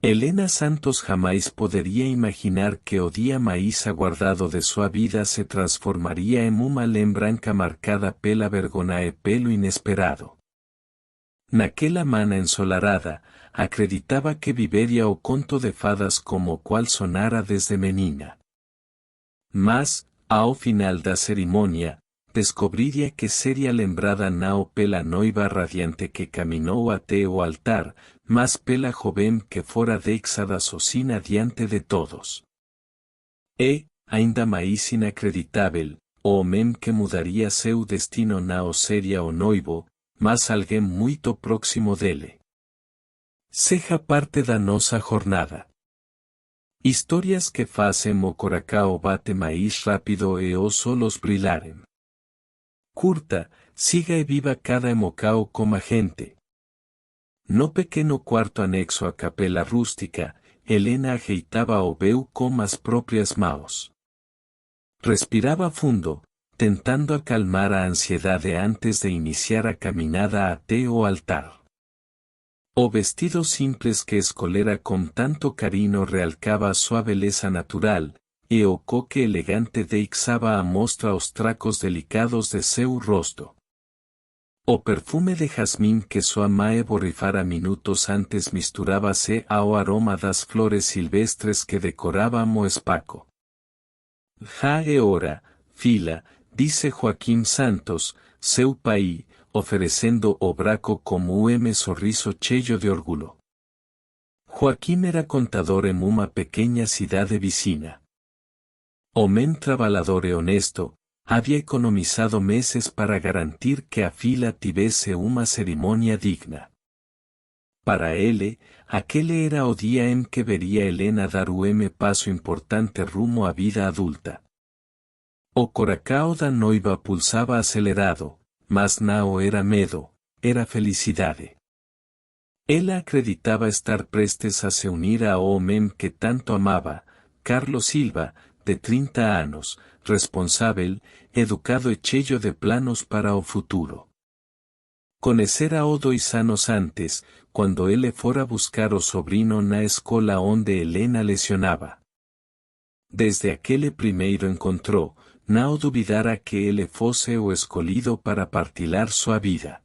Elena Santos jamás podría imaginar que o día maíz aguardado de sua vida se transformaría en uma lembranca marcada pela vergonha e pelo inesperado. Naquela mana ensolarada, acreditaba que viveria o conto de fadas como o qual sonara desde menina. Mas, ao final da cerimônia, descobriria que seria lembrada não pela noiva radiante que caminou até o altar, mas pela jovem que fora deixada sozinha diante de todos. E, ainda mais inacreditável, o homem que mudaria seu destino não seria o noivo, mas alguém muito próximo dele. Seja parte da nossa jornada. Historias que fazem o coração bate mais rápido e os solos brilharem. Curta, siga e viva cada emocao como a gente. No pequeno quarto anexo à capela rústica, Helena ajeitava o véu com as próprias mãos. Respirava fundo, tentando acalmar a ansiedade antes de iniciar a caminhada até o altar. O vestido simples que escolhera com tanto carinho realcava sua beleza natural, e o coque elegante deixava à mostra os tracos delicados de seu rosto. O perfume de jasmim que sua mãe borrifara minutos antes misturava-se ao aroma das flores silvestres que decoravam o espaço. Já é hora, filha, disse Joaquim Santos, seu pai, oferecendo o braço como sorriso cheio de orgulho. Joaquim era contador em uma pequena cidade vizinha. Homem trabalhador e honesto, havia economizado meses para garantir que a filha tivesse uma cerimônia digna. Para ele, aquele era o dia em que veria Helena dar o passo importante rumo à vida adulta. O coração da noiva pulsava acelerado, mas não era medo, era felicidade. Ela acreditava estar prestes a se unir ao homem que tanto amava, Carlos Silva, de 30 anos, responsável, educado e cheio de planos para o futuro. Conhecera-o 2 anos antes, quando ele fora buscar o sobrino na escola onde Helena lecionava. Desde aquele primeiro encontro, não duvidara que ele fosse o escolhido para partilhar sua vida.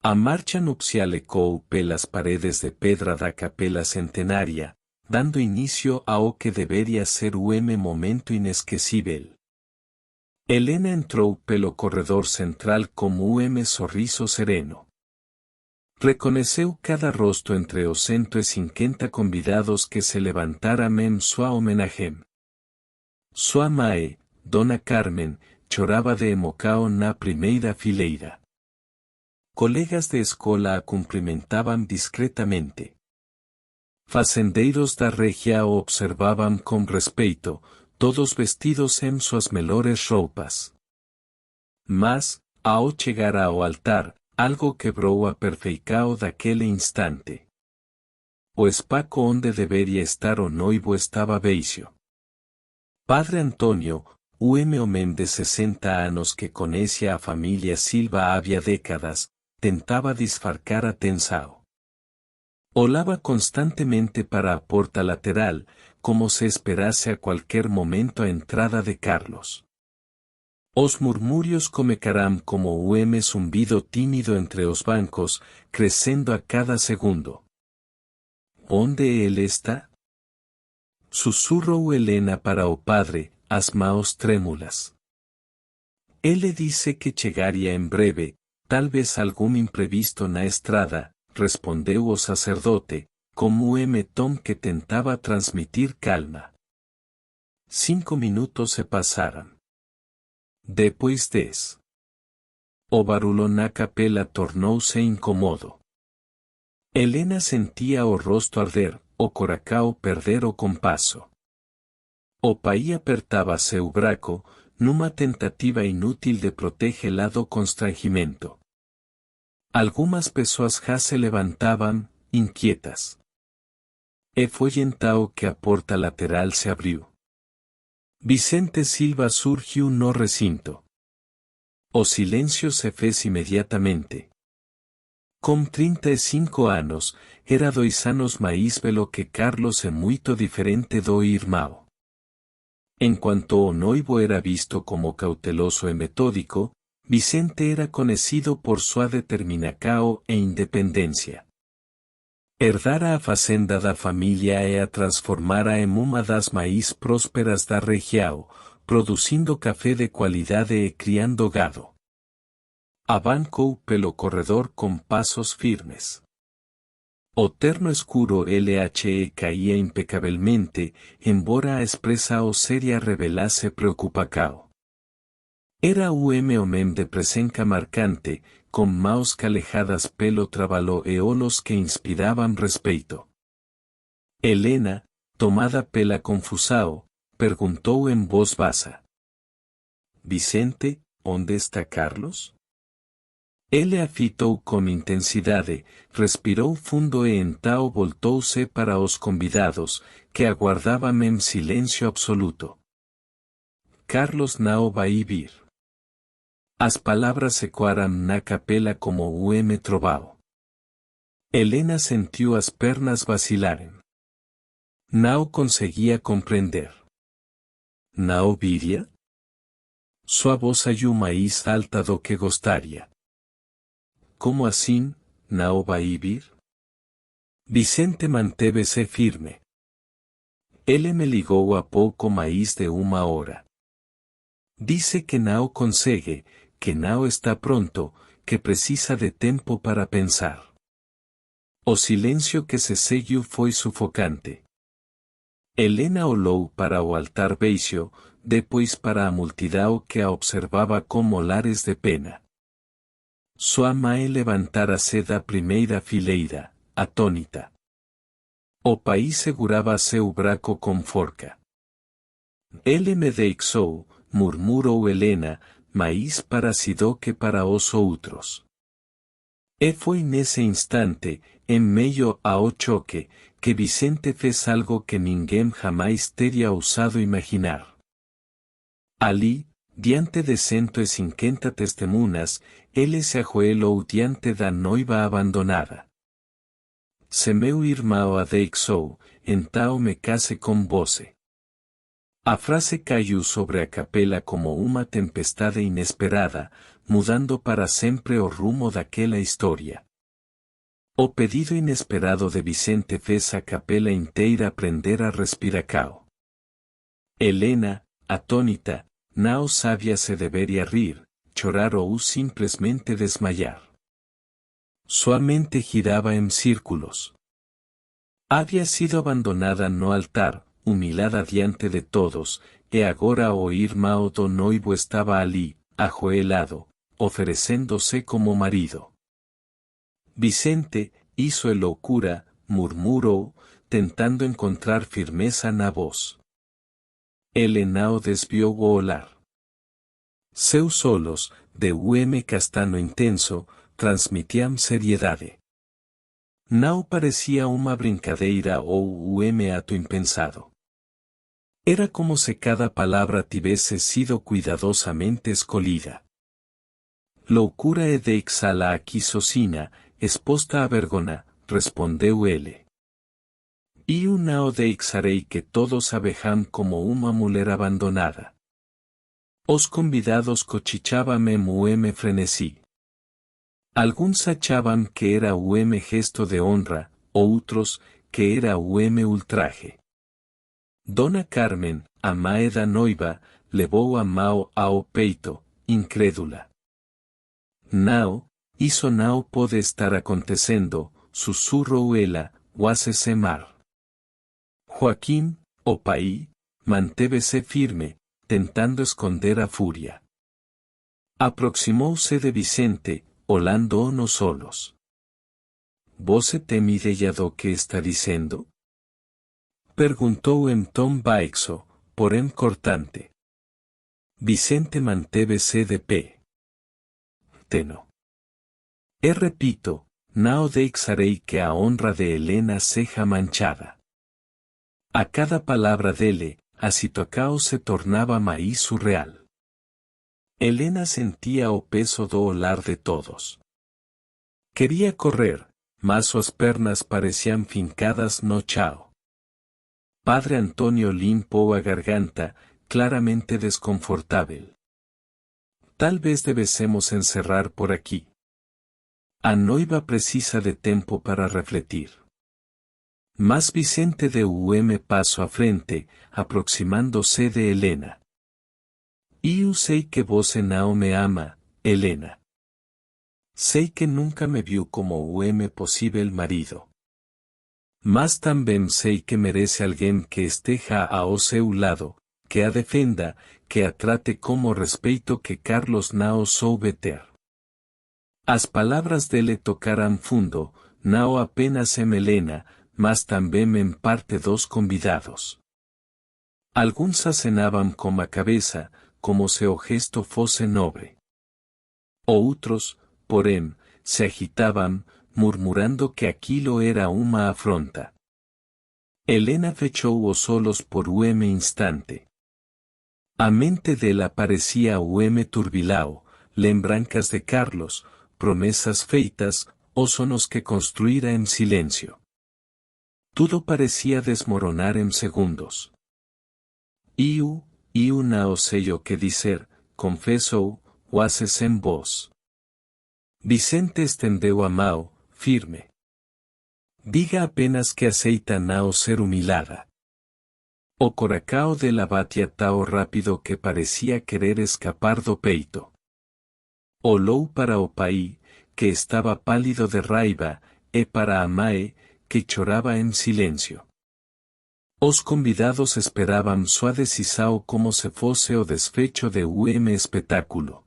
A marcha nupcial ecoou pelas paredes de pedra da capela centenária, dando início ao que deveria ser o momento inesquecível. Helena entrou pelo corredor central como o sorriso sereno. Reconheceu cada rosto entre os 150 convidados que se levantaram em sua homenagem. Sua mãe, Dona Carmen, chorava de emoção na primeira fileira. Colegas de escola a cumprimentavam discretamente. Fazendeiros da região o observavam com respeito, todos vestidos em suas melhores roupas. Mas, ao chegar ao altar, algo quebrou a perfeição daquele instante. O espaço onde deveria estar o noivo estava vazio. Padre Antônio, o homem de 60 anos que conhecia a família Silva havia décadas, tentava disfarçar a tensão. Olhava constantemente para a porta lateral, como se esperasse a qualquer momento a entrada de Carlos. Os murmúrios começaram como o zumbido tímido entre os bancos, crescendo a cada segundo. ¿Onde ele está? Sussurrou Helena para o padre, as mãos trêmulas. Ele disse que chegaria em breve, talvez algum imprevisto na estrada, respondeu o sacerdote, como tom que tentava transmitir calma. 5 minutos se passaram. Depois 10. O barulho na capela tornou-se incômodo. Helena sentia o rosto arder, o coração perder o compasso. O pai apertava seu braço, numa tentativa inútil de protegê-la do constrangimento. Algumas pessoas já se levantavam, inquietas. E foi então que a porta lateral se abriu. Vicente Silva surgiu no recinto. O silêncio se fez imediatamente. Com 35 anos, era 2 anos mais velo que Carlos é muito diferente do irmão. Enquanto o noivo era visto como cauteloso e metódico, Vicente era conhecido por sua determinação e independência. Herdara a fazenda da família e a transformara em uma das mais prósperas da região, produzindo café de qualidade e criando gado. Avancou pelo corredor com passos firmes. O terno escuro LHE caía impecavelmente, embora a expressa ou séria revelasse preocupação. Era o homem de presença marcante, com mãos calejadas pelo trabalho e olhos que inspiravam respeito. Helena, tomada pela confusão, perguntou em voz baixa: Vicente, onde está Carlos? Ele a fitou com intensidade, respirou fundo e então voltou-se para os convidados, que aguardavam em silêncio absoluto. Carlos não vai vir. As palavras ecoaram na capela como o M trovao. Helena sentiu as pernas vacilarem. Não conseguia compreender. Não viria? Sua voz saiu mais alta do que gostaria. Como assim, não vai vir? Vicente manteve-se firme. Ele me ligou há pouco mais de 1 hora. Disse que não consegue, que não está pronto, que precisa de tempo para pensar. O silêncio que se seguiu foi sufocante. Helena olhou para o altar baixo, depois para a multidão que a observava com olhares de pena. Sua mãe levantara-se da primeira fileira, atônita. O país segurava seu braço com forca. Ele me deixou, murmurou Helena, mais para si do que para os outros. E foi nesse instante, em meio ao choque, que Vicente fez algo que ninguém jamais teria ousado imaginar. Ali, diante de 150 testemunhas, ele se ajoelhou diante da noiva abandonada. Se meu irmão a deixou, então me case com você. A frase caiu sobre a capela como uma tempestade inesperada, mudando para sempre o rumo daquela história. O pedido inesperado de Vicente fez a capela inteira aprender a respirar. Helena, atônita, não sabia se deveria rir, chorar ou simplesmente desmayar. Sua mente girava em círculos. Havia sido abandonada no altar, humilhada diante de todos, e agora o irmão do noivo estava ali, ajoelhado, oferecendo-se como marido. Vicente, isso é loucura, murmurou, tentando encontrar firmeza na voz. Ele não desviou o olhar. Seus olhos, de castanho intenso, transmitiam seriedade. Não parecia uma brincadeira ou ato impensado. Era como se cada palavra tivesse sido cuidadosamente escolhida. Loucura é deixá-la aqui sozinha, exposta à vergonha, respondeu ele. Eu não deixarei que todos a vejam como uma mulher abandonada. Os convidados cochichavam em frenesi. Alguns achavam que era o gesto de honra, outros, que era o ultraje. Dona Carmen, a mãe da noiva, levou a mão ao peito, incrédula. Não, isso não pode estar acontecendo, sussurrou ela, quase mar. Joaquim, o pai, manteve-se firme, tentando esconder a fúria. Aproximou-se de Vicente, olhando-o nos olhos. Você tem ideia do que está dizendo? Perguntou em tom baixo, porém cortante. Vicente manteve-se de pé. Teno. E repito, não deixarei que a honra de Helena seja manchada. A cada palavra dele, a situação se tornava mais surreal. Helena sentia o peso do olhar de todos. Quería correr, mas sus pernas parecían fincadas no chao. Padre Antonio limpó a garganta, claramente desconfortable. Tal vez debésemos encerrar por aquí. A noiva precisa de tempo para refletir. Mas Vicente de paso a frente, aproximándose de Helena. Eu sei que você não me ama, Helena. Sei que nunca me viu como posible marido. Mas também sei que merece alguém que esteja ao seu lado, que a defenda, que a trate como respeito que Carlos não soube ter. As palavras dele tocaram fundo, não apenas em Helena, mas também em parte dos convidados. Alguns acenavam com a cabeça, como se o gesto fosse nobre. Outros, porém, se agitavam, murmurando que aquilo era uma afronta. Helena fechou os olhos por instante. A mente dela parecia turbilao, lembranças de Carlos, promessas feitas, sonos que construíra em silêncio. Tudo parecia desmoronar em segundos. Eu não sei o que dizer, confessou, quase sem voz. Vicente estendeu a mão, firme. Diga apenas que aceita não ser humilhada. O coração dela batia tão rápido que parecia querer escapar do peito. Olhou para o pai, que estava pálido de raiva, e para a mãe, que chorava em silêncio. Os convidados esperavam sua decisão como se fosse o desfecho de espetáculo.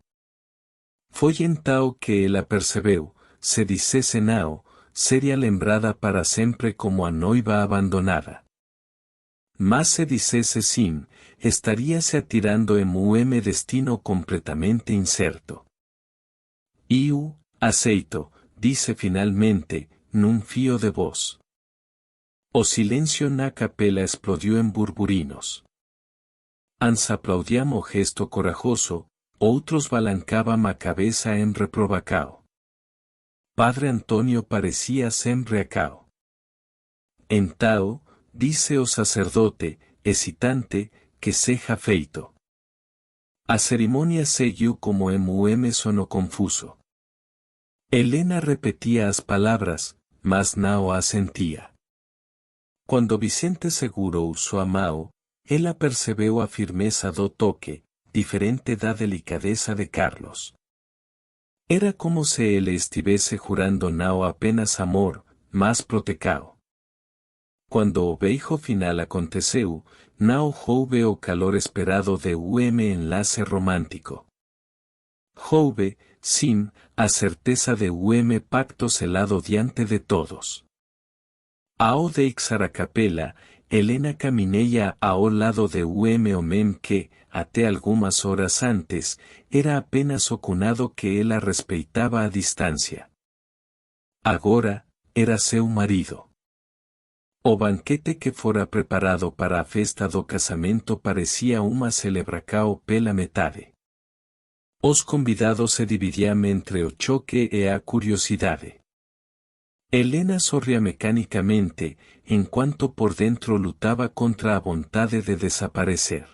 Foi então que ela percebeu, se dissesse não, seria lembrada para sempre como a noiva abandonada. Mas se dissesse sim, estaria se atirando em destino completamente incerto. Eu aceito, disse finalmente, num fio de voz. O silêncio na capela explodiu em burburinos. Uns aplaudiam o gesto corajoso, outros balancavam a cabeça em reprovação. Padre Antonio parecia sempre acao. Então, disse o sacerdote, hesitante, que seja feito. A cerimônia seguiu como sono confuso. Helena repetia as palavras, mas não as sentia. Quando Vicente segurou sua mão, ela percebeu a firmeza do toque, diferente da delicadeza de Carlos. Era como se ele estivesse jurando não apenas amor, mas protecao. Quando o beijo final aconteceu, não houve o calor esperado de enlace romântico. Houve, sim, a certeza de pacto selado diante de todos. Ao deixar a capela, Helena caminhava ao lado de homem que, até algumas horas antes, era apenas o cunhado que ela respeitava a distância. Agora, era seu marido. O banquete que fora preparado para a festa do casamento parecia uma celebração pela metade. Os convidados se dividiam entre o choque e a curiosidade. Helena sorria mecanicamente, enquanto por dentro lutava contra a vontade de desaparecer.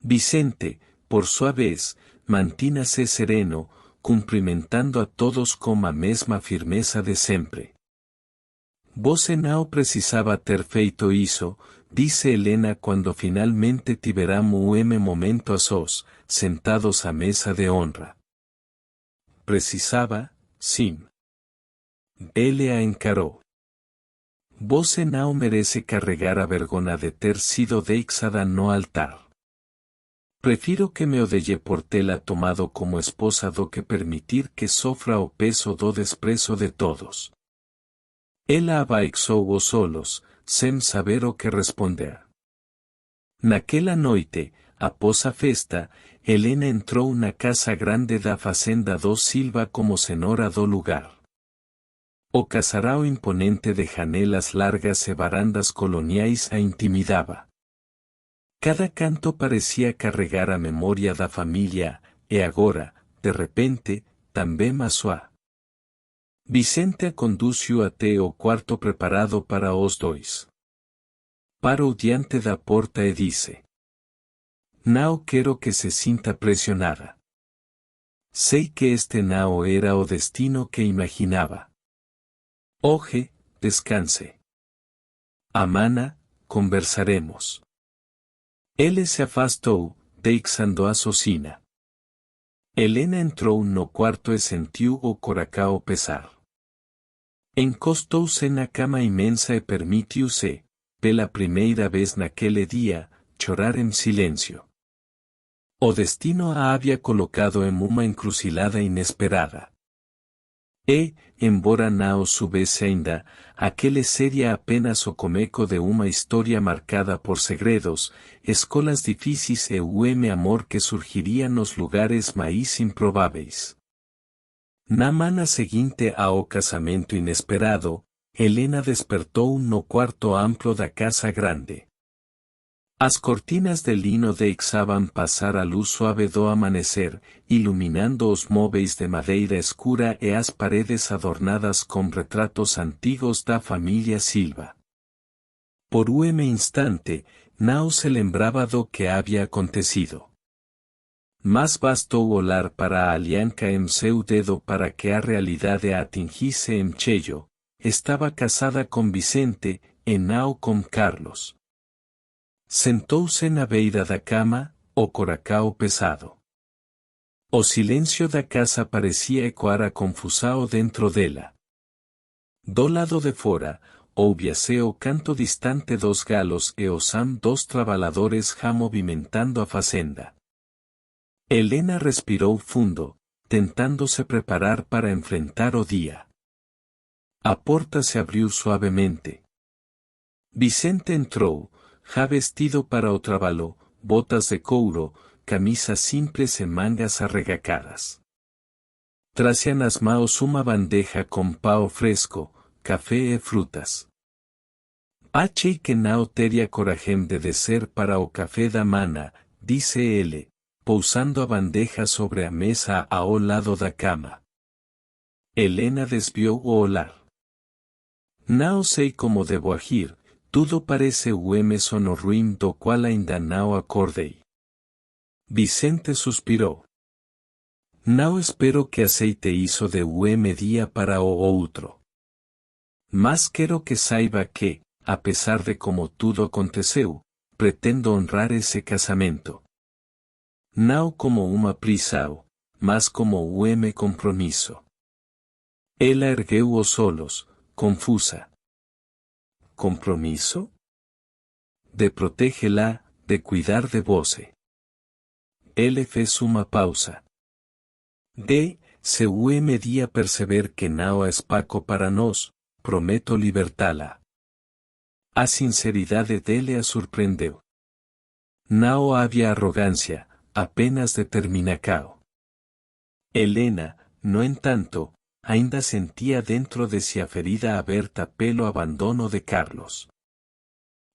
Vicente, por sua vez, mantinha-se sereno, cumprimentando a todos com a mesma firmeza de sempre. Você não precisava ter feito isso, disse Helena quando finalmente tiveramos momento a sós, sentados à mesa de honra. Precisava, sim. Ele a encarou. Você não merece carregar a vergonha de ter sido deixada no altar. Prefiro que me odeie por tê-la tomado como esposa do que permitir que sofra o peso do desprezo de todos. Ela abaixou os olhos, sem saber o que responder. Naquela noite, após a festa, Helena entrou na casa grande da fazenda dos Silva como senhora do lugar. O casarão imponente de janelas largas e varandas coloniais a intimidava. Cada canto parecia carregar a memória da família, e agora, de repente, também a sua. Vicente condució a te o quarto preparado para os dois. Para o diante da porta e disse: Não quero que se sinta pressionada. Sei que este não era o destino que imaginava. Hoje, descanse. Amanhã, conversaremos. Ele se afastou, deixando a sozinha. Helena entrou no quarto e sentiu o coração pesar. Encostou-se na cama imensa e permitiu-se, pela primeira vez naquele dia, chorar em silêncio. O destino a havia colocado em uma encruzilhada inesperada. E, embora não soubesse ainda, aquele seria apenas o começo de uma história marcada por segredos, escolas difíceis e o amor que surgiria nos lugares mais improváveis. Na manhã seguinte ao casamento inesperado, Helena despertou no quarto amplo da casa grande. As cortinas de lino deixavam passar a luz suave do amanhecer, iluminando os móveis de madeira escura e as paredes adornadas com retratos antigos da família Silva. Por um instante, não se lembrava do que havia acontecido. Mas bastou olhar para a aliança em seu dedo para que a realidade a atingisse em cheio. Estava casada com Vicente, e não com Carlos. Sentou-se na beira da cama, o coração pesado. O silêncio da casa parecia ecoar a confusão dentro dela. Do lado de fora, ouvia-se o canto distante dos galos e o som dos trabalhadores já movimentando a fazenda. Helena respirou fundo, tentando se preparar para enfrentar o dia. A porta se abriu suavemente. Vicente entrou, já vestido para o trabalho, botas de couro, camisa simples e mangas arregacadas. Trazia nas mãos uma bandeja com pão fresco, café e frutas. Achei que não teria coragem de descer para o café da manhã, disse ele, pousando a bandeja sobre a mesa ao lado da cama. Helena desviou o olhar. Não sei como devo agir, tudo parece um sono ruim do qual ainda não acordei. Vicente suspirou. Não espero que aceite isso de um dia para o outro. Mas quero que saiba que, apesar de como tudo aconteceu, pretendo honrar esse casamento. Não como uma prisão, mas como um compromisso. Ela ergueu os olhos, confusa. ¿Compromiso? De protégela, de cuidar de você. Ele fez uma pausa. Se um dia perceber que não é espaço para nós, prometo libertá-la. A sinceridade dele a surpreendeu. Não havia arrogância, apenas determinação. Helena, no entanto, ainda sentia dentro de si a ferida aberta pelo abandono de Carlos.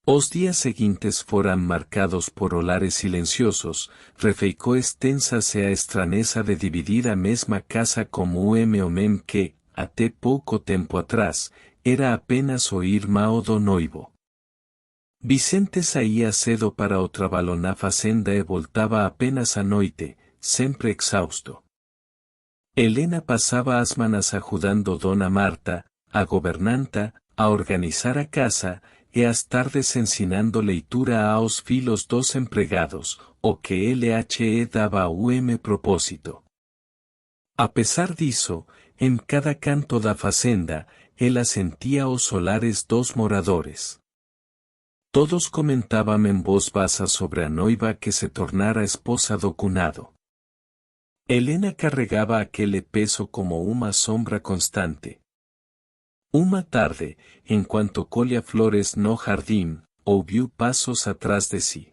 Os dias seguintes foram marcados por olhares silenciosos, refeições tensas e a estranheza de dividir a mesma casa como um homem que, até pouco tempo atrás, era apenas o irmão do noivo. Vicente saía cedo para o trabalho na fazenda e voltava apenas à noite, sempre exausto. Helena passava as manhãs ajudando Dona Marta, a governanta, a organizar a casa, e as tardes ensinando leitura aos filhos dos empregados, o que LHE dava um propósito. Apesar disso, em cada canto da fazenda, ela sentia os olhares dos moradores. Todos comentavam em voz baixa sobre a noiva que se tornara esposa do cunhado. Helena carregava aquele peso como uma sombra constante. Uma tarde, enquanto colhia flores no jardim, ouviu passos atrás de si.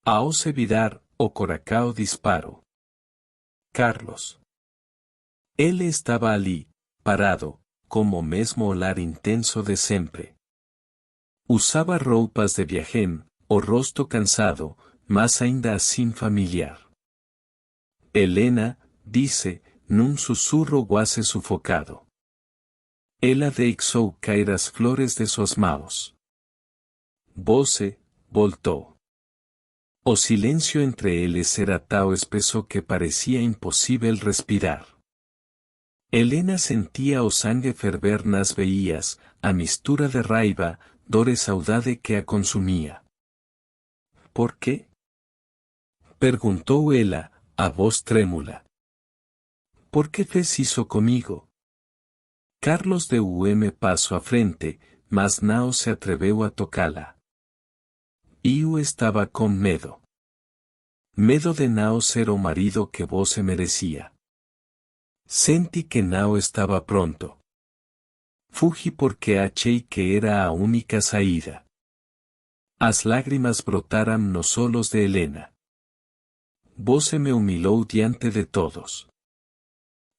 Ao se virar, o coração disparou. Carlos. Ele estava ali, parado, com o mesmo olhar intenso de sempre. Usava roupas de viajero, o rosto cansado, mas ainda assim familiar. Helena, disse, num sussurro quase sufocado. Ela deixou cair as flores de suas mãos. Você voltou. O silêncio entre eles era tão espeso que parecía impossível respirar. Helena sentía o sangue ferver nas veias, a mistura de raiva, dor e saudade que a consumía. ¿Por quê? Perguntou ela, a voz trémula. ¿Por que fez isso comigo? Carlos deu passo à frente, mas não se atreveu a tocá-la. Eu estava com medo. Medo de não ser o marido que você merecia. Senti que não estava pronto. Fugi porque achei que era a única saída. As lágrimas brotaram nos olhos de Helena. Você me humilhou diante de todos.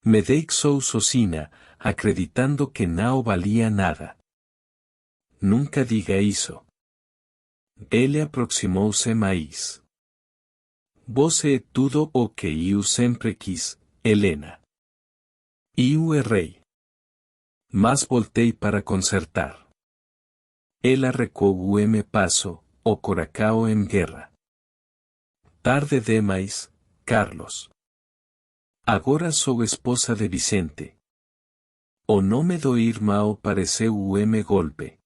Me deixou sozinha, acreditando que não valia nada. Nunca diga isso. Ele aproximou-se mais. Você é tudo o que eu sempre quis, Helena. Eu errei. Mas voltei para consertar. Ela recuou passo, o coração em guerra. Tarde demais, Carlos. Agora sou esposa de Vicente. O nome do irmão pareceu golpe.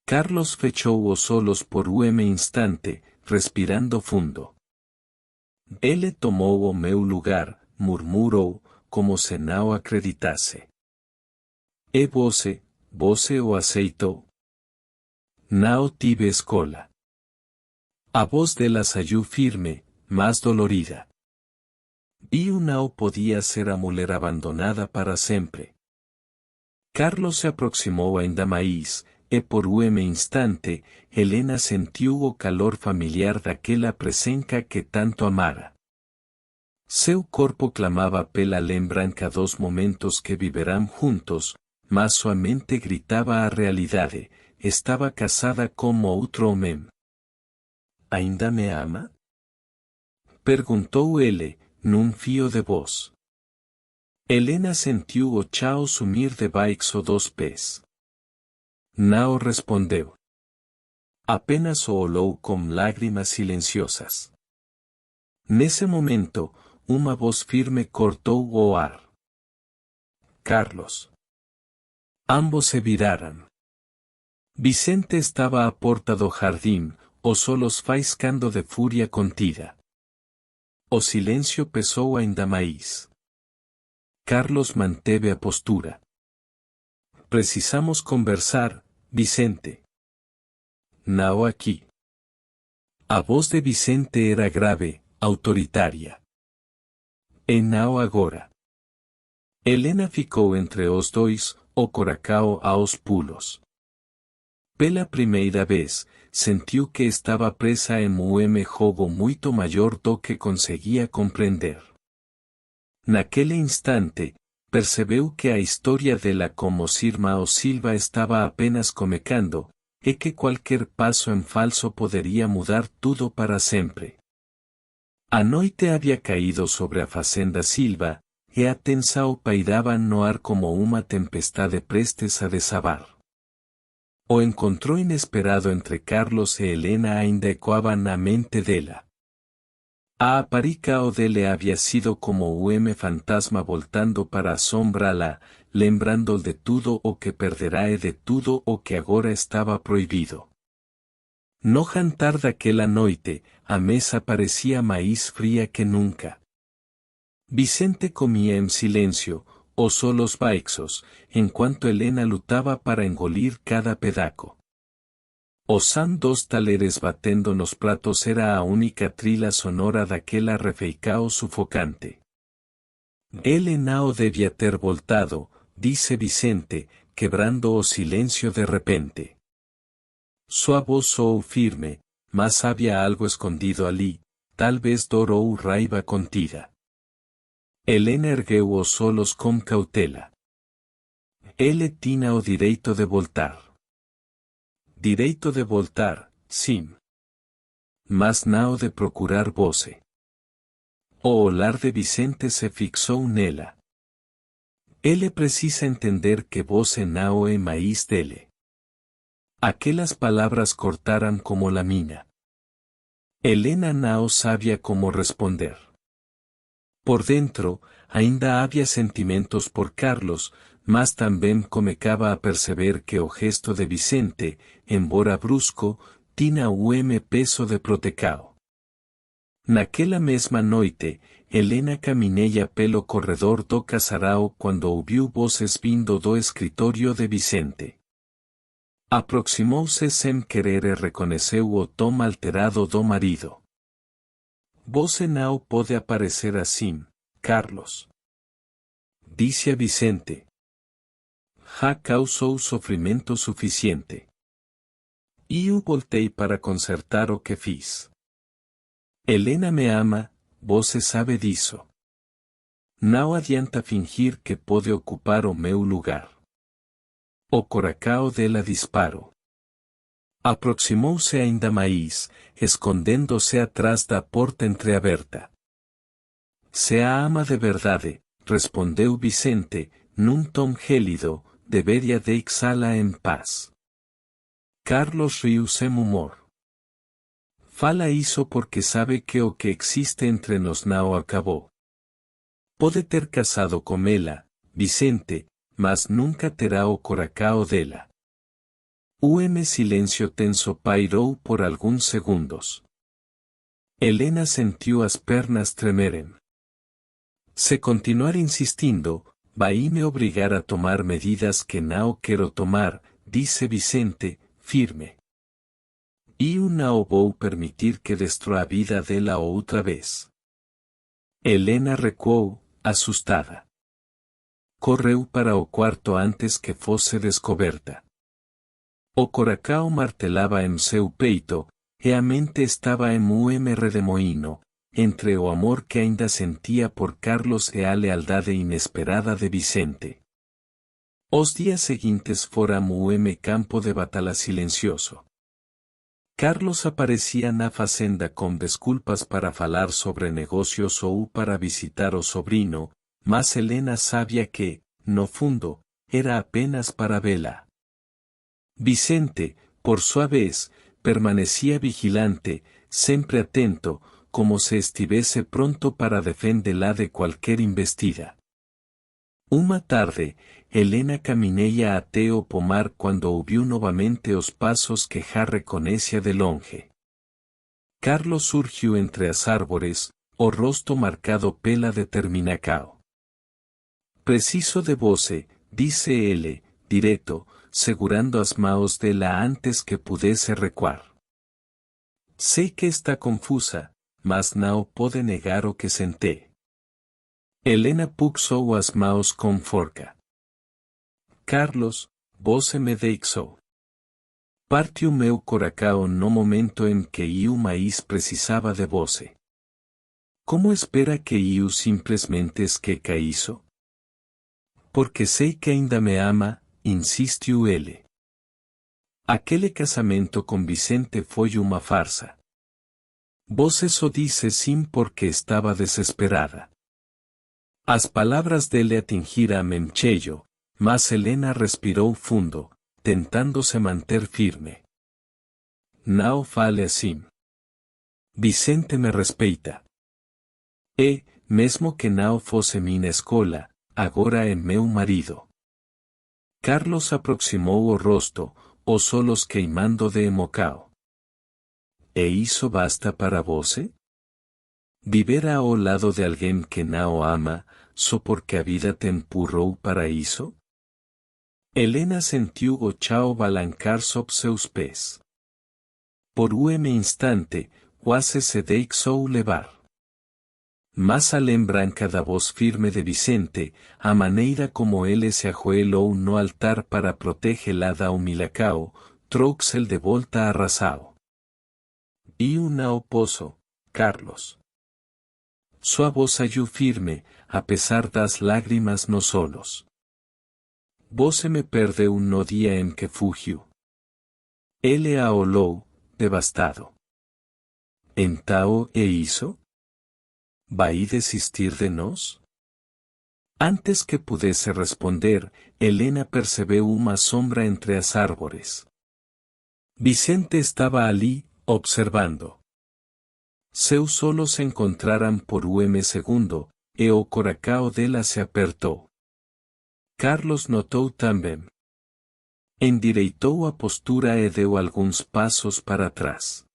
Carlos fechou os olhos por instante, respirando fundo. Ele tomou o meu lugar, murmurou, como se não acreditasse. E você o aceitou? Não tive escola. A voz dela saiu firme, mas dolorida. Eu não podia ser a mulher abandonada para sempre. Carlos se aproximou ainda mais, e por instante, Helena sentiu o calor familiar daquela presença que tanto amara. Seu corpo clamava pela lembrança dos momentos que viverão juntos, mas sua mente gritava a realidade: estava casada com outro homem. Ainda me ama? Perguntou ele, num fio de voz. Helena sentiu o chão sumir debaixo dos pés. Não respondeu. Apenas o olhou com lágrimas silenciosas. Nesse momento, uma voz firme cortou o ar. Carlos. Ambos se viraram. Vicente estava à porta do jardim, os olhos faiscando de fúria contida. O silêncio pesou ainda mais. Carlos manteve a postura. Precisamos conversar, Vicente. Não aqui. A voz de Vicente era grave, autoritária. E não agora. Helena ficou entre os dois, o coração aos pulos. Pela primeira vez, sentiu que estava presa em jogo muito maior do que conseguia compreender. Naquele instante, percebeu que a história dela como Irmão Silva estava apenas começando, e que qualquer passo em falso poderia mudar tudo para sempre. A noite havia caído sobre a fazenda Silva, e a tensão pairava no ar como uma tempestade prestes a desabar. O encontro inesperado entre Carlos e Helena ainda ecoava na mente dela. A aparição dele havia sido como fantasma voltando para assombrá-la, lembrando de tudo o que perderá e de tudo o que agora estava proibido. No jantar daquela noite, a mesa parecia mais fria que nunca. Vicente comia em silêncio, os olhos baixos, enquanto Helena lutava para engolir cada pedaço. Os dos talheres batendo nos pratos era a única trilha sonora daquela refeição sufocante. Ele não devia ter voltado, disse Vicente, quebrando o silêncio de repente. Sua voz soou firme, mas havia algo escondido ali, talvez dor ou raiva contida. Helena ergueu os olhos com cautela. Ele tinha o direito de voltar. Direito de voltar, sim. Mas não de procurar você. O olhar de Vicente se fixou nela. Ele precisa entender que voce nao e maíz dele. Aquelas palabras cortaran como la mina. Helena nao sabía cómo responder. Por dentro, ainda había sentimentos por Carlos, mas também comecaba a perceber que o gesto de Vicente, embora brusco, tinha peso de protecao. Naquela mesma noite, Helena caminella pelo corredor do casarao quando ouviu voces vindo do escritorio de Vicente. Aproximou-se sem querer e reconheceu o tom alterado do marido. Você não pode aparecer assim, Carlos. Disse a Vicente. Já causou sofrimento suficiente. Eu voltei para consertar o que fiz. Helena me ama, você sabe disso. Não adianta fingir que pode ocupar o meu lugar. O coração dela disparou. Aproximou-se ainda mais, escondendo-se atrás da porta entreaberta. Se a ama de verdade, respondeu Vicente, num tom gélido, deveria deixá-la em paz. Carlos riu sem humor. Fala isso porque sabe que o que existe entre nós não acabou. Pode ter casado com ela, Vicente, mas nunca terá o coração dela. Silêncio tenso pairou por alguns segundos. Helena sentiu as pernas tremerem. Se continuar insistindo, vai me obrigar a tomar medidas que não quero tomar, disse Vicente, firme. Eu não vou permitir que destrua a vida dela outra vez. Helena recuou, assustada. Correu para o quarto antes que fosse descoberta. O coração martelava em seu peito, e a mente estava em redemoinho, entre o amor que ainda sentia por Carlos e a lealdade inesperada de Vicente. Os dias seguintes fora campo de batalha silencioso. Carlos aparecia na fazenda com desculpas para falar sobre negocios ou para visitar o sobrino, mas Helena sabia que, no fundo, era apenas para vê-la. Vicente, por sua vez, permanecía vigilante, sempre atento, como se estivesse pronto para defendê-la de qualquer investida. Uma tarde, Helena caminhava até o pomar quando ouviu novamente os passos que já reconhecia de longe. Carlos surgiu entre as árvores, o rosto marcado pela determinação. Preciso de você, disse ele, direto, segurando as mãos dela antes que pudesse recuar. Sei que está confusa, mas não pode negar o que sente. Helena puxou as mãos com forca. Carlos, você me deixou. Partiu meu coração no momento em que eu mais precisava de você. Como espera que eu simplesmente esqueça isso? Porque sei que ainda me ama, insistiu ele. Aquele casamento com Vicente foi uma farsa. Você só disse sim porque estava desesperada. As palavras dele atingiram em cheio, mas Helena respirou fundo, tentando se manter firme. Não fale assim. Vicente me respeita. E, mesmo que não fosse minha escola, agora é meu marido. Carlos aproximou o rosto, os olhos queimando de emoção. E isso basta para você? Viver ao lado de alguém que não ama, só porque a vida te empurrou para isso? Helena sentiu o chão balancar sob seus pés. Por instante, quase se deixou levar. Mas a lembrança da voz firme de Vicente, a maneira como ele se ajoelhou no altar para protegê-la da humilhação, trouxe-lhe de volta arrasado. Eu não posso, Carlos. Sua voz saiu firme, apesar das lágrimas nos olhos. Você me perdeu no dia em que fugiu. Ele a olhou, devastado. Então, e isso? Vai desistir de nós? Antes que pudiese responder, Helena percebió una sombra entre as árvores. Vicente estaba allí, observando. Seu solo se encontraran por segundo, e o coração dela se apertou. Carlos notou também. Endireitou a postura e deu alguns passos para trás.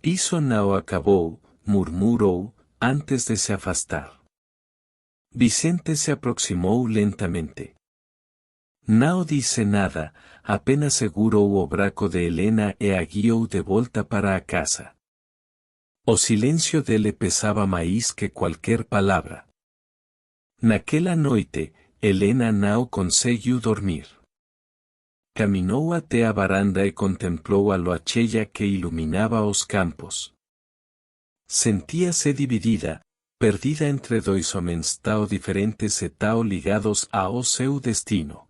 Isso não acabou, murmurou, antes de se afastar. Vicente se aproximou lentamente. Não disse nada, apenas segurou o braço de Helena e a guiou de volta para a casa. O silêncio dele pesava mais que qualquer palavra. Naquela noite, Helena não conseguiu dormir. Caminhou até a varanda e contemplou a lua cheia que iluminava os campos. Sentia-se dividida, perdida entre dois homens tão diferentes e tão ligados ao seu destino.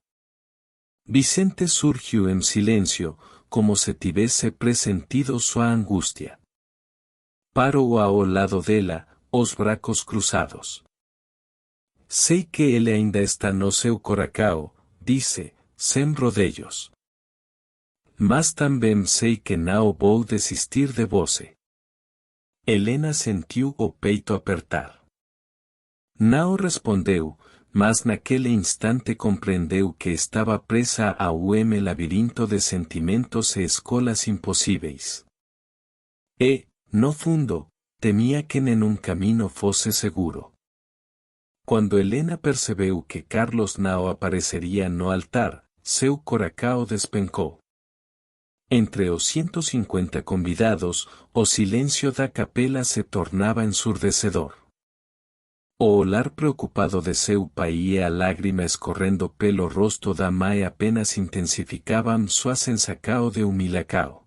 Vicente surgiu em silêncio, como se tivesse presentido sua angústia. Parou ao lado dela, os braços cruzados. Sei que ele ainda está no seu coração, disse, sem rodeios. Mas também sei que não vou desistir de você. Helena sentiu o peito apertar. Não respondeu, mas naquele instante compreendeu que estava presa a labirinto de sentimentos e escolas impossíveis. E, no fundo, temia que nenhum caminho fosse seguro. Quando Helena percebeu que Carlos não apareceria no altar, seu coração despencou. Entre os 150 convidados, o silêncio da capela se tornava ensurdecedor. O olhar preocupado de seu pai e a lágrima escorrendo pelo rosto da mãe apenas intensificavam sua sensação de humilhação.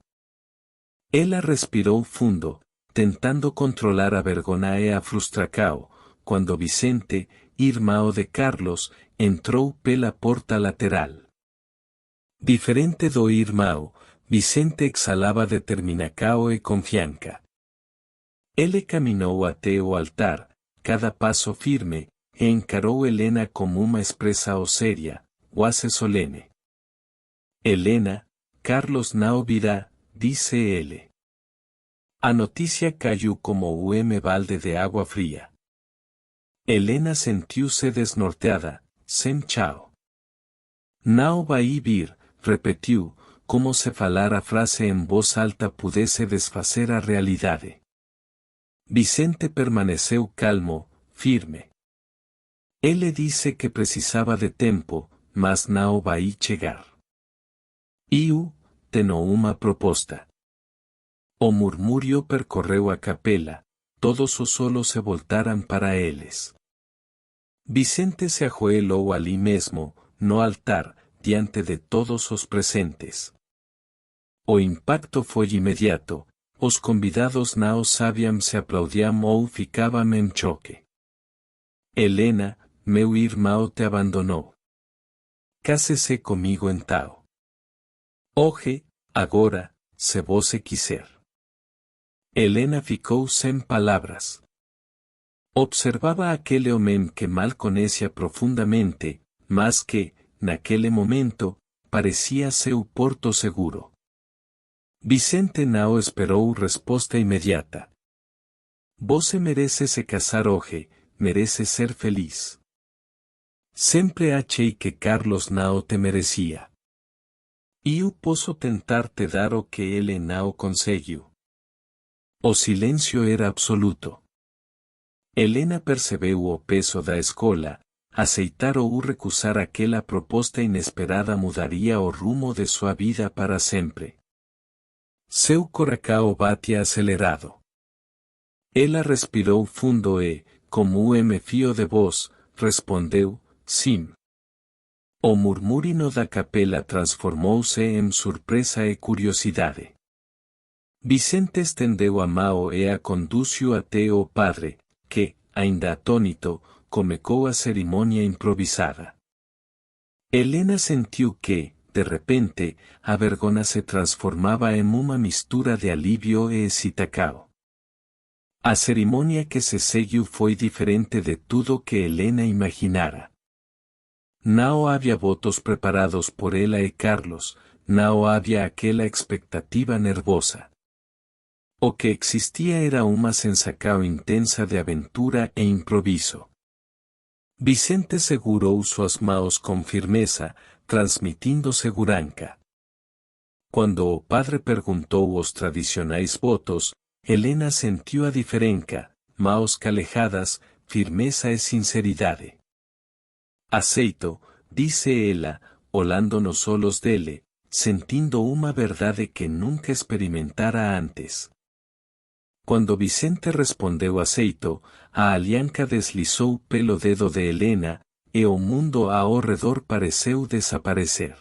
Ela respirou fundo, tentando controlar a vergonha e a frustração, quando Vicente, irmão de Carlos, entrou pela porta lateral. Diferente do irmão, Vicente exhalava determinação e confiança. Ele caminhou até o altar, cada passo firme, e encarou Helena como uma expressão séria, quase solene. Helena, Carlos não virá, disse ele. A notícia caiu como balde de água fria. Helena sentiu-se desnorteada, sem chão. Não vai vir, repetiu, como se falar a frase em voz alta pudesse desfazer a realidade. Vicente permaneceu calmo, firme. Ele disse que precisava de tempo, mas não vai chegar. Eu tenho uma proposta. O murmúrio percorreu a capela, todos os olhos se voltaram para eles. Vicente se ajoelhou ali mesmo, no altar, diante de todos os presentes. O impacto foi imediato. Os convidados não sabiam se aplaudiam ou ficavam em choque. Helena, meu irmão te abandonou. Case-se comigo então. Hoje, agora, se você quiser. Helena ficou sem palavras. Observava aquele homem que mal conhecia profundamente, mas que, naquele momento, parecia seu porto seguro. Vicente não esperou resposta imediata. Você merece se casar hoje, merece ser feliz. Sempre achei que Carlos não te merecia. Eu posso tentar te dar o que ele não conseguiu. O silêncio era absoluto. Helena percebeu o peso da escola, aceitar ou recusar aquela proposta inesperada mudaria o rumo de sua vida para sempre. Seu coração batia acelerado. Ela respirou fundo e, como fio de voz, respondeu, sim. O murmúrio da capela transformou-se em surpresa e curiosidade. Vicente estendeu a mão e a conduziu até o padre, que, ainda atônito, começou a cerimônia improvisada. Helena sentiu que, de repente, a vergonha se transformava em uma mistura de alívio e excitação. A cerimônia que se seguiu foi diferente de tudo que Helena imaginara. Não havia votos preparados por ela e Carlos, não havia aquela expectativa nervosa. O que existia era uma sensação intensa de aventura e improviso. Vicente segurou suas mãos com firmeza, transmitindo segurança. Quando o padre perguntou os tradicionais votos, Helena sentiu a diferença, mãos calejadas, firmeza e sinceridade. Aceito, disse ela, olhando nos olhos dele, sentindo uma verdade que nunca experimentara antes. Quando Vicente respondeu aceito, a alianca deslizou pelo dedo de Helena, e o mundo ao redor pareceu desaparecer.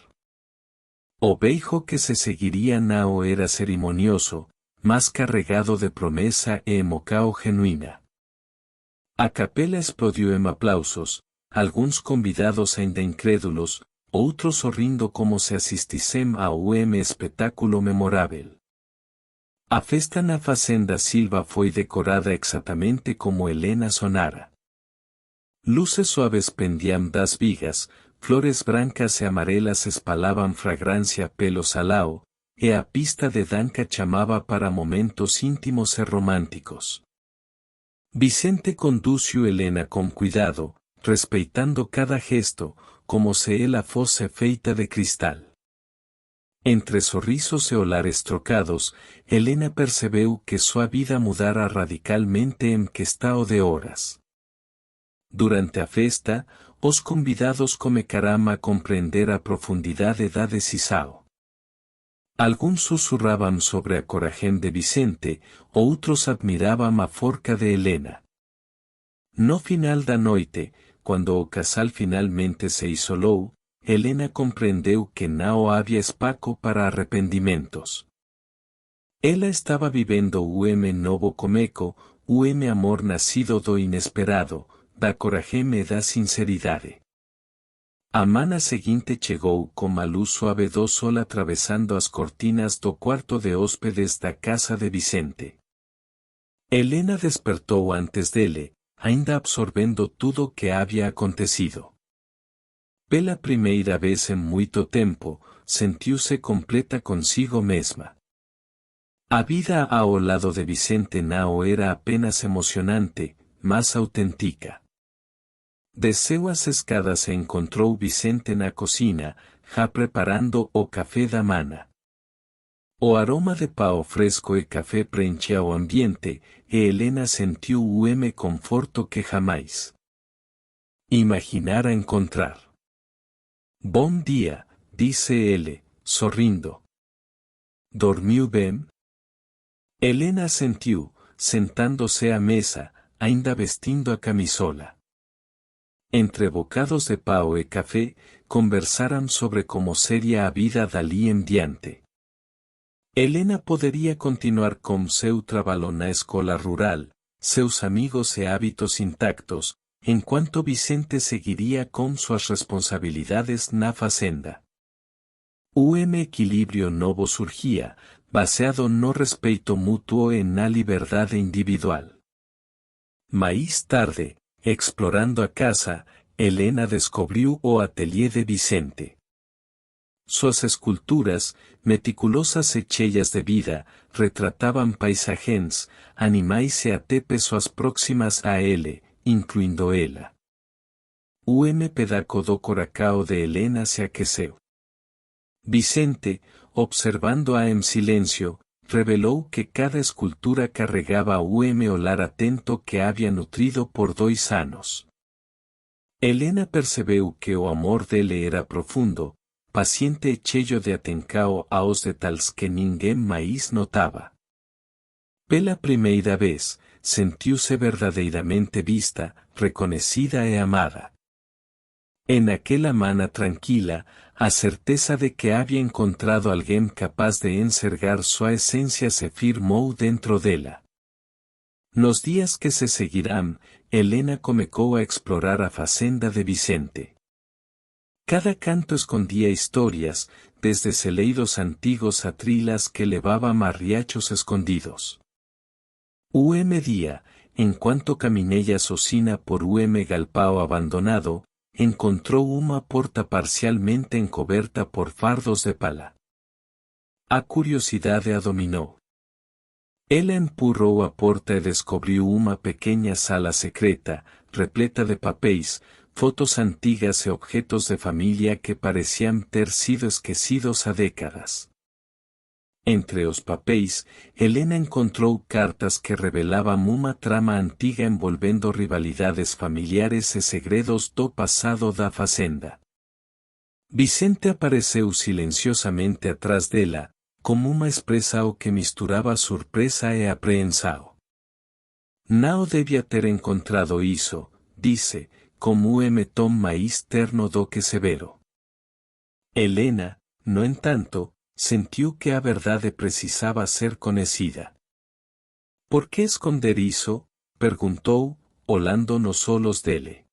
O beijo que se seguiria não era cerimonioso, mas carregado de promessa e emoção genuína. A capela explodiu em aplausos, alguns convidados ainda incrédulos, outros sorrindo como se assistissem a um espetáculo memorável. A festa na Fazenda Silva foi decorada exatamente como Helena sonara. Luces suaves pendiam das vigas, flores brancas e amarelas espalhavam fragrância pelo salão, e a pista de dança chamava para momentos íntimos e românticos. Vicente conduziu Helena com cuidado, respeitando cada gesto, como se ela fosse feita de cristal. Entre sorrisos e olhares trocados, Helena percebeu que sua vida mudara radicalmente em questão de horas. Durante a festa, os convidados começaram a compreender a profundidade da decisão. Alguns sussurravam sobre a coragem de Vicente, outros admiravam a força de Helena. No final da noite, quando o casal finalmente se isolou, Helena compreendeu que não havia espaço para arrependimentos. Ela estava vivendo um novo começo, um amor nascido do inesperado, da coragem e da sinceridade. A manhã seguinte chegou com a luz suave do sol atravessando as cortinas do quarto de hóspedes da casa de Vicente. Helena despertou antes dele, ainda absorvendo tudo o que havia acontecido. Pela primeira vez em muito tempo, sentiu-se completa consigo mesma. A vida ao lado de Vicente não era apenas emocionante, mas autêntica. Desceu as escadas e encontrou Vicente na cozinha, já preparando o café da manhã. O aroma de pão fresco e café preenchia o ambiente, e Helena sentiu um conforto que jamais imaginara encontrar. Bom dia, disse ele, sorrindo. Dormiu bem? Helena sentiu, sentando-se à mesa, ainda vestindo a camisola. Entre bocados de pão e café, conversaram sobre como seria a vida dali em diante. Helena poderia continuar com seu trabalho na escola rural, seus amigos e hábitos intactos, enquanto Vicente seguiria com suas responsabilidades na fazenda. Um equilíbrio novo surgia, baseado no respeito mútuo e na liberdade individual. Mais tarde, explorando a casa, Helena descobriu o ateliê de Vicente. Suas esculturas, meticulosas e cheias de vida, retratavam paisagens, animais e até pessoas próximas a ele, incluindo ela. Um pedaço do coração de Helena se aqueceu. Vicente, observando-a em silêncio, revelou que cada escultura carregava um olhar atento que havia nutrido por 2 anos. Helena percebeu que o amor dele era profundo, paciente e cheio de atenção aos detalhes que ninguém mais notava. Pela primeira vez, sentiu-se verdadeiramente vista, reconhecida e amada. En aquela manhã tranquila, a certeza de que havia encontrado alguém capaz de enxergar sua essência se firmou dentro dela. Nos dias que se seguirão, Helena começou a explorar a fazenda de Vicente. Cada canto escondia histórias, desde celeiros antigos a trilas que levavam a riachos escondidos. Día, en cuanto caminella socina por galpao abandonado, encontró una porta parcialmente encoberta por fardos de pala. A curiosidade a dominó. Ela empurró a porta y descubrió una pequeña sala secreta, repleta de papéis, fotos antigas y objetos de familia que parecían ter sido esquecidos a décadas. Entre os papéis, Helena encontró cartas que revelaban una trama antiga envolvendo rivalidades familiares e segredos do pasado da fazenda. Vicente apareceu silenciosamente atrás dela, como uma expressão que misturaba surpresa e apreensão. Não debia ter encontrado isso, disse, como tom mais terno do que severo. Helena, no entanto, sentiu que a verdade precisava ser conhecida. Por que esconder isso? Perguntou, olhando nos olhos dele.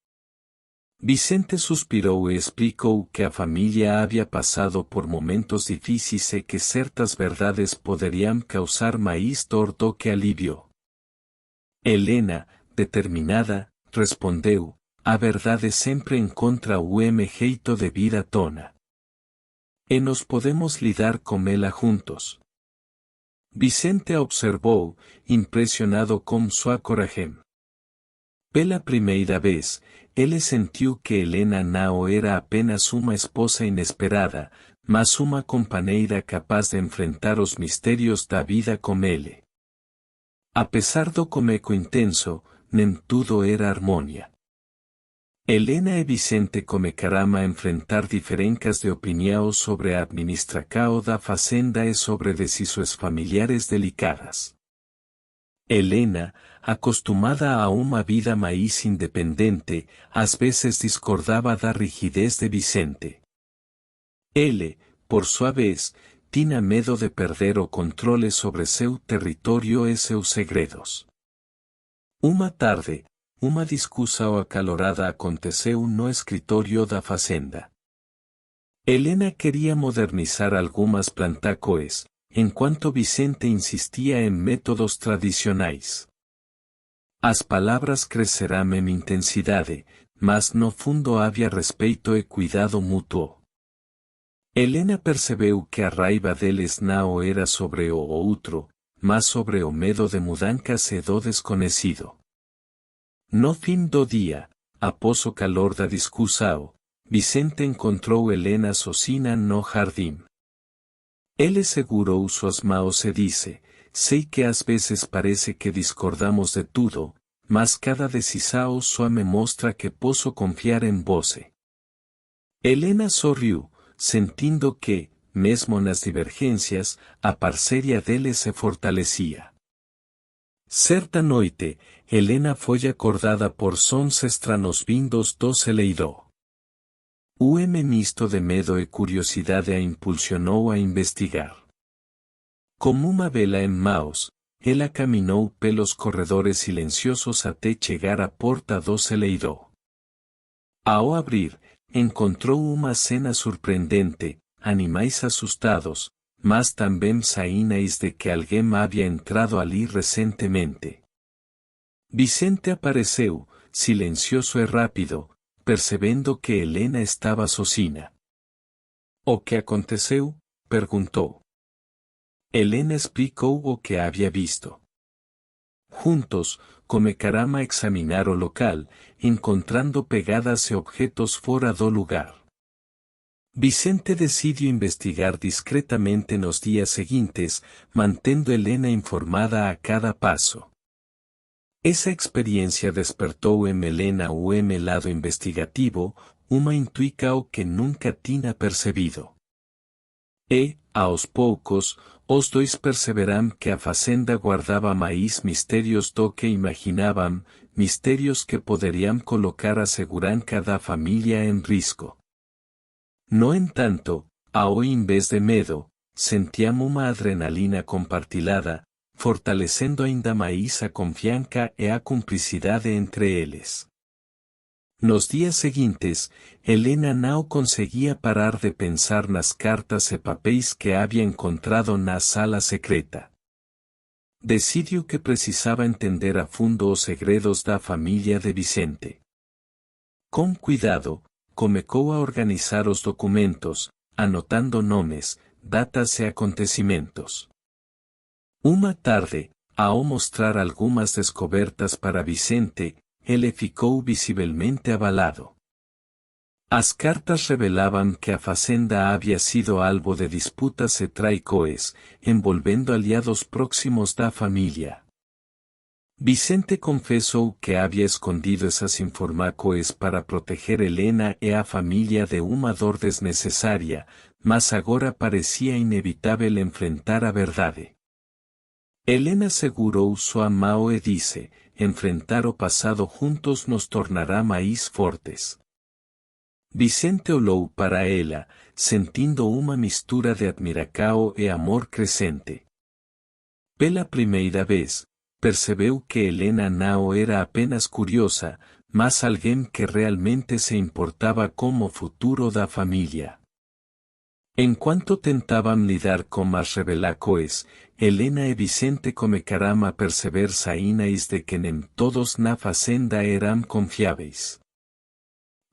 Vicente suspirou e explicou que a família havia passado por momentos difíceis e que certas verdades poderiam causar mais dor do que alívio. Helena, determinada, respondeu, a verdade sempre encontra o jeito de vir à tona. E nos podemos lidar com ela juntos. Vicente observou, impressionado com sua coragem. Pela primeira vez, ele sentiu que Helena não era apenas uma esposa inesperada, mas uma companheira capaz de enfrentar os mistérios da vida com ele. Apesar do começo intenso, nem tudo era harmonia. Helena e Vicente começaram a enfrentar diferenças de opinião sobre a administração da fazenda e sobre decisões familiares delicadas. Helena, acostumada a uma vida mais independente, às vezes discordava da rigidez de Vicente. Ele, por sua vez, tinha medo de perder o controle sobre seu território e seus segredos. Uma tarde, uma discussão acalorada aconteceu no escritório da fazenda. Helena queria modernizar algumas plantacoes, enquanto Vicente insistia em métodos tradicionais. As palavras cresceram em intensidade, mas no fundo havia respeito e cuidado mútuo. Helena percebeu que a raiva deles não era sobre o outro, mas sobre o medo de mudanças e do desconhecido. No fim do dia, após o calor da discussão, Vicente encontrou Helena sozinha no jardim. Ele segurou suas mãos e disse, sei que às vezes parece que discordamos de tudo, mas cada decisão só me mostra que posso confiar em você. Helena sorriu, sentindo que, mesmo nas divergências, a parceria dele se fortalecia. Certa noite, Helena foi acordada por sons estranhos vindos do celeiro. Misto de medo e curiosidade a impulsionou a investigar. Como uma vela em mãos, ela caminhou pelos corredores silenciosos até chegar à porta do celeiro. Ao abrir, encontrou uma cena surpreendente, animais assustados, mas também sinais de que alguém havia entrado ali recentemente. Vicente apareceu, silencioso e rápido, percebendo que Helena estava sozinha. O que aconteceu? Perguntou. Helena explicou o que havia visto. Juntos, começaram a examinar o local, encontrando pegadas e objetos fora do lugar. Vicente decidiu investigar discretamente nos dias seguintes, mantendo Helena informada a cada passo. Essa experiência despertou em Helena o lado investigativo, uma intuição que nunca tinha percebido. E, aos poucos, os dois perceberam que a fazenda guardava mais mistérios do que imaginavam, mistérios que poderiam colocar a segurança da família em risco. No entanto, ao invés de medo, sentiam uma adrenalina compartilhada, fortalecendo ainda mais a confiança e a cumplicidade entre eles. Nos dias seguintes, Helena não conseguia parar de pensar nas cartas e papéis que havia encontrado na sala secreta. decidiu que precisava entender a fundo os segredos da família de Vicente. Com cuidado, comecou a organizar os documentos, anotando nomes, datas e acontecimentos. Uma tarde, ao mostrar algumas descobertas para Vicente, ele ficou visivelmente abalado. As cartas revelaban que a fazenda había sido alvo de disputas e traicoes, envolvendo aliados próximos da familia. Vicente confesou que había escondido esas informações para proteger Helena e a familia de uma dor desnecessária, mas agora parecía inevitável enfrentar a verdade. Helena segurou sua mão e disse: enfrentar o passado juntos nos tornará mais fortes. Vicente olhou para ela, sentindo uma mistura de admiração e amor crescente. Pela primeira vez, percebeu que Helena não era apenas curiosa, mas alguém que realmente se importava com o futuro da família. Enquanto tentavam lidar com as revelações, Helena e Vicente começaram a perceber sinais de que nem todos na fazenda eram confiáveis.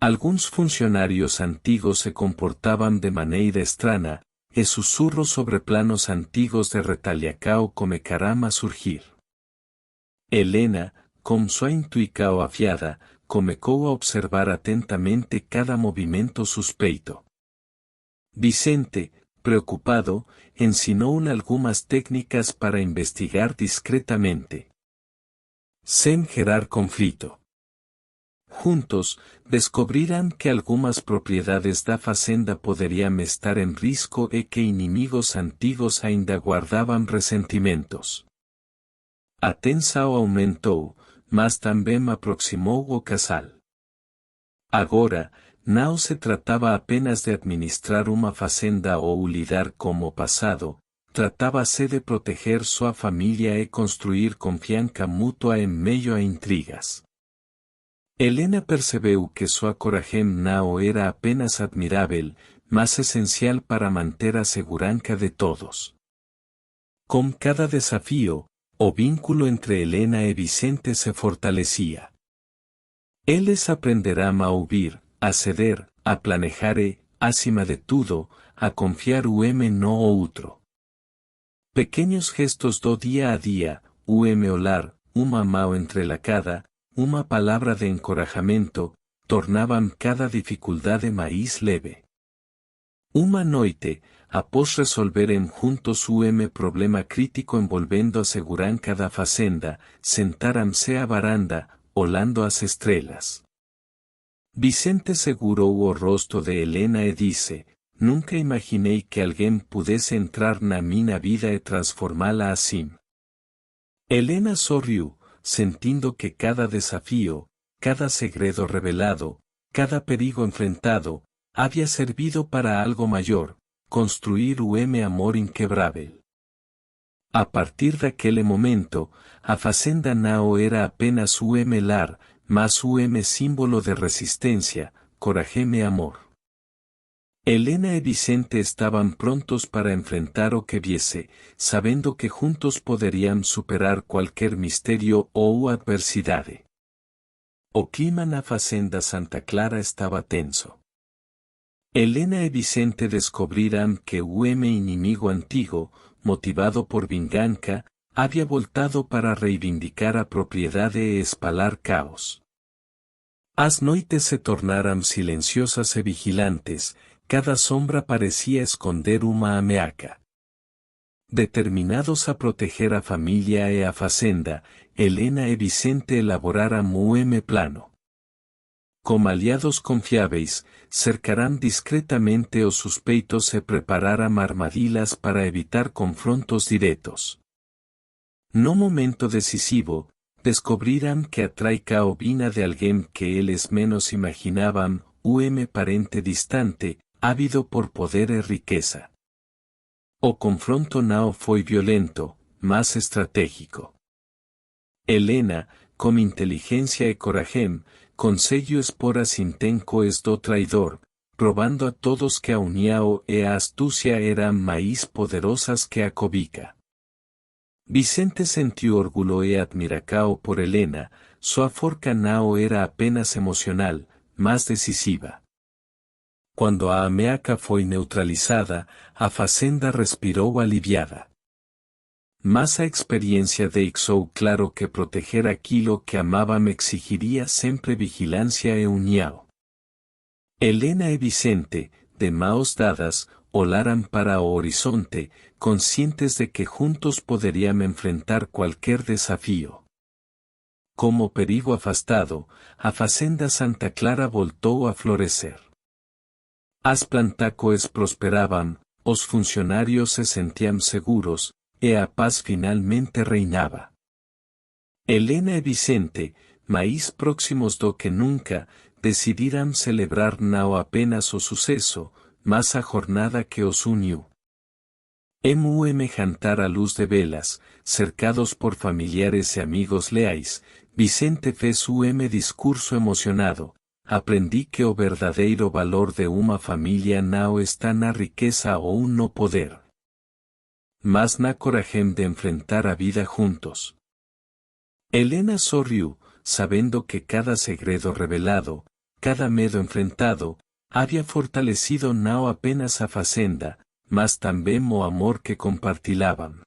Alguns funcionários antigos se comportavam de maneira estranha, e sussurros sobre planos antigos de retaliação começaram a surgir. Helena, com sua intuição afiada, começou a observar atentamente cada movimento suspeito. Vicente, preocupado, ensinou-lhe algumas técnicas para investigar discretamente, sem gerar conflito. Juntos, descobriram que algumas propriedades da fazenda poderiam estar em risco e que inimigos antigos ainda guardavam ressentimentos. A tensão aumentou, mas também aproximou o casal. Agora, não se tratava apenas de administrar uma fazenda ou lidar com o passado, tratava-se de proteger sua família e construir confiança mútua em meio a intrigas. Helena percebeu que sua coragem não era apenas admirável, mas essencial para manter a segurança de todos. Com cada desafio, o vínculo entre Helena e Vicente se fortalecia. Eles aprenderão a ouvir, a ceder, a planejar e, acima de tudo, a confiar no outro. Pequenos gestos do dia a dia, olhar, uma mão entrelacada, uma palavra de encorajamento, tornavam cada dificuldade mais leve. Uma noite, após resolverem juntos problema crítico envolvendo a segurança da fazenda, sentaram-se à varanda, olhando as estrelas. Vicente segurou o rosto de Helena e disse: nunca imaginei que alguém pudesse entrar na minha vida e transformá-la assim. Helena sorriu, sentindo que cada desafio, cada segredo revelado, cada perigo enfrentado, había servido para algo maior, construir amor inquebrável. A partir daquele momento, a fazenda não era apenas lar, mas símbolo de resistência, coragem e amor. Helena e Vicente estavam prontos para enfrentar o que viesse, sabendo que juntos poderiam superar qualquer mistério ou adversidade. O clima na fazenda Santa Clara estava tenso. Helena e Vicente descobriram que o inimigo antigo, motivado por vingança, había voltado para reivindicar a propriedade e espalar caos. As noites se tornaram silenciosas e vigilantes, cada sombra parecía esconder uma ameaça. Determinados a proteger a família e a fazenda, Helena e Vicente elaboraram plano. Como aliados confiáveis, cercaram discretamente os suspeitos e prepararam armadilhas para evitar confrontos diretos. No momento decisivo, descobriram que a traição vinha de alguém que eles menos imaginavam, parente distante, ávido por poder e riqueza. O confronto não foi violento, mas estratégico. Helena, com inteligência e coragem, conseguiu expor as intenções do traidor, probando a todos que a união e a astúcia eram mais poderosas que a cobiça. Vicente sentiu orgulho e admiração por Helena, sua forca não era apenas emocional, mas decisiva. Quando a ameaça foi neutralizada, a fazenda respirou aliviada. Mas a experiência deixou claro que proteger aquilo que amavam exigiria sempre vigilância e união. Helena e Vicente, de mãos dadas, olaram para o horizonte, conscientes de que juntos poderiam enfrentar qualquer desafio. Como perigo afastado, a fazenda Santa Clara voltou a florescer. As plantacoes prosperavam, os funcionários se sentiam seguros, e a paz finalmente reinava. Helena e Vicente, mais próximos do que nunca, decidiram celebrar não apenas o sucesso, mas a jornada que os uniu. Jantar à luz de velas, cercados por familiares e amigos leais, Vicente fez discurso emocionado. Aprendi que o verdadeiro valor de uma família não está na riqueza ou no poder, mas na coragem de enfrentar a vida juntos. Helena sorriu, sabendo que cada segredo revelado, cada medo enfrentado, havia fortalecido não apenas a fazenda, mas também o amor que compartilhavam.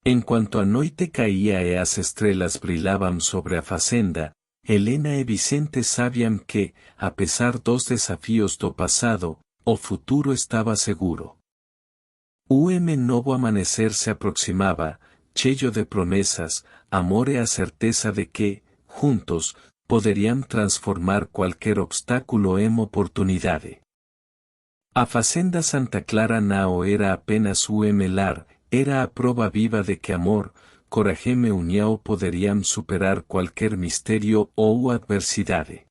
Enquanto a noite caía e as estrelas brilhavam sobre a fazenda, Helena e Vicente sabiam que, apesar dos desafios do passado, o futuro estava seguro. Novo amanhecer se aproximava, cheio de promessas, amor e a certeza de que, juntos, poderiam transformar qualquer obstáculo em oportunidade. A fazenda Santa Clara não era apenas lar, era a prova viva de que amor, coragem e união poderiam superar qualquer mistério ou adversidade.